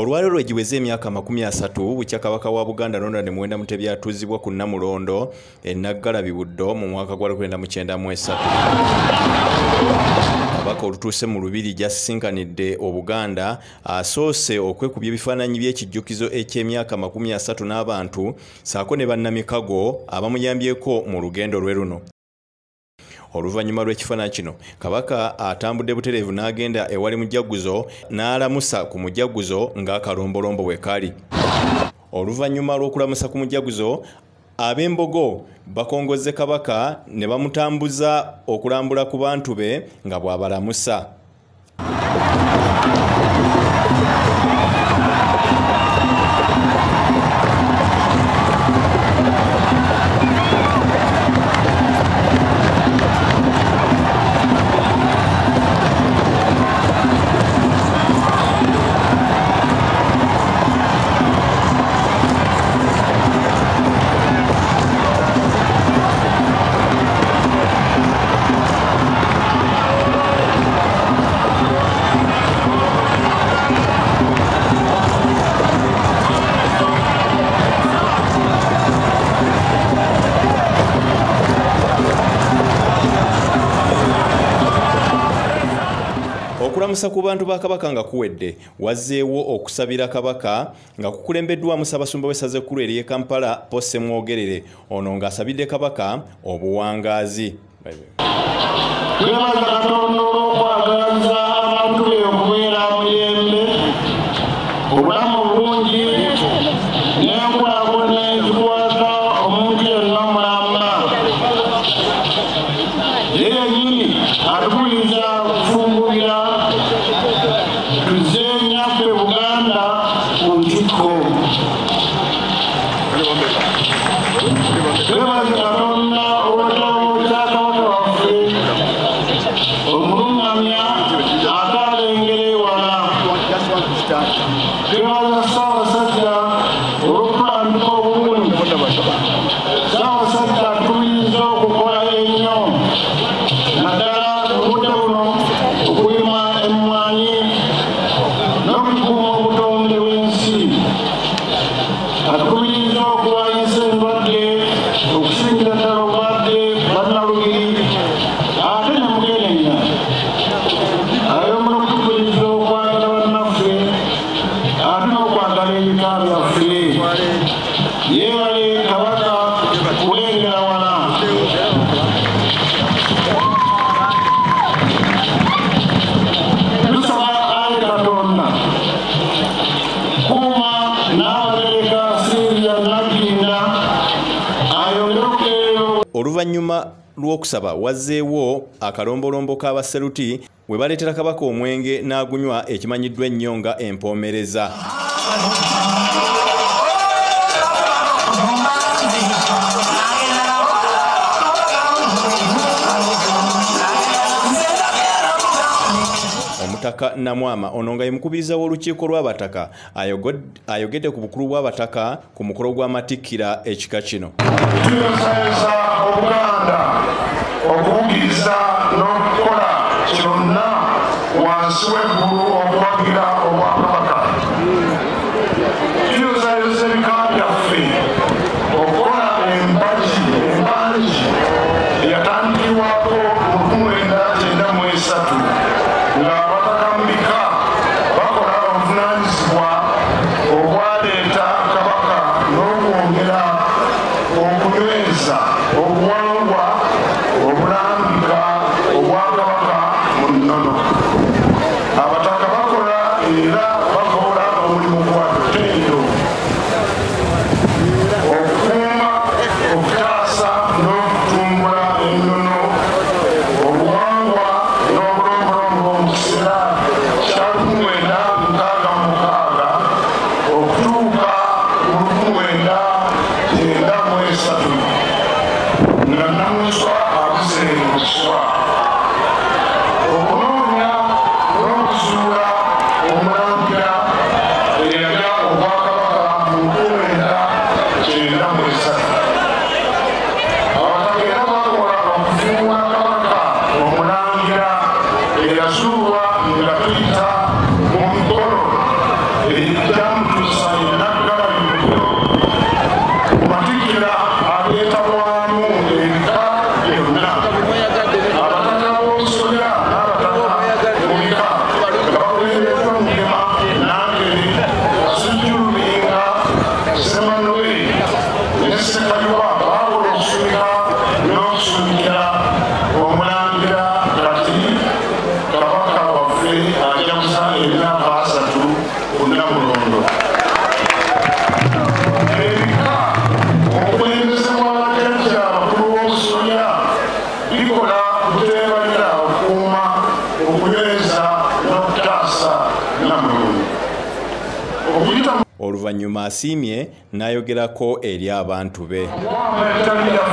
Olwaliro lwegiweze emyaka 30 bukya Kabaka wa Buganda Ronald Muwenda Mutebi atuuzibwa ku Namulondo Naggalabi Buddo mu mwaka gwa 1993. Kabaka olutuuse mu Lubiri jasinkanidde Obuganda asoose okwekubya ebifaananyi by'ekijjukizo eky'emyaka 30 n'abantu saako ne bannamikago abamuyambyeko mu lugendo lwe luno. Oluvannyuma lw'ekifaananyi kino Kabaka atambudde butereevu n'agenda ewali mujaguzo n'alamusa ku mujaguzo ng'akalombolombo bwe kali. Oluvannyuma lw'okulamusa ku mujaguzo ab'embogo bakongozze Kabaka ne bamutambuza okulambula ku bantu be nga bw'abalamusa. Okulamusa ku bantu ba Kabaka nga kuwedde wazzeewo okusabira Kabaka nga kukulembeddwamu Ssaabasumba w'essaza ekkulu ery'e Kampala Pose Mwogerere ono ng'asabidde Kabaka obuwangaazi. Twebaza Katonda olw'okwagaliza abantu be okubeera mirembe, obulamu bulungi n'enkulaakulana ezikwata omuntu yenna mulamba. Ye yennyini atukuliza kufumbulira tuzze nnyaffe Buganda ku ntikko. Twebaze Katonda olw'ekitabo kya Kabaka waffe omulungamya ate alengera ewala. Twebaza Ssaabasajja olw'okutulambika obulungi. Ssaabasajja tukubiriza okukola ennyo naddala mu budde buno okulima emmwanyi n'okukuuma obutonde bw'ensi. Atukubiriza okuwanyisa endwadde okusingira ddala obulwadde bannalubiri ate ne mukenenya. Ayongera okutukubiriza okwagala bannaffe ate n'okwagala ebika byaffe. Yeebale Kabaka kulengera wala. Tusaba Ayi Katonda kuuma n'abatereka Sylvia Nagginda ayongere okukeerera. Oluvannyuma lw'okusaba wazzeewo akalombolombo k'abaseruti we baleetera Kabaka omwenge n'agunywa ekimanyiddwa ennyo nga empoomereza. Omutaka Namwama ono nga ye mukubiriza w'olukiiko lw'abataka ayogedde ku bukulu bw'abataka ku mukolo gw'amatikkira ekika kino. Tuyosayeza Obuganda okubukiriza n'okukola kyonna wansi w'eggulu okuwagira Obwakabaka. Tuyosayeza ebika byaffe okukola embanji eyatandikibwako mu 1993 ng'abataka mu bika bakola obuvunaanyizibwa obwaleeta Kabaka n'okwongera okunyweza obuwangwa obulambika Obwakabaka mu nnono. Abataka bakola era nessekayuba baawula okusumika n'okusumikira omulangira kati kabaka waffe ajaguza emyaka 3 ku Namulondo. Ebika okulemezebwa abajjajja abakulu b'okusolya bikola kuteebalira okukuuma okunyweza n'okutaasa Namulondo. Oluvannyuma asiimye n'ayogerako eri abantu be. Omwami etalira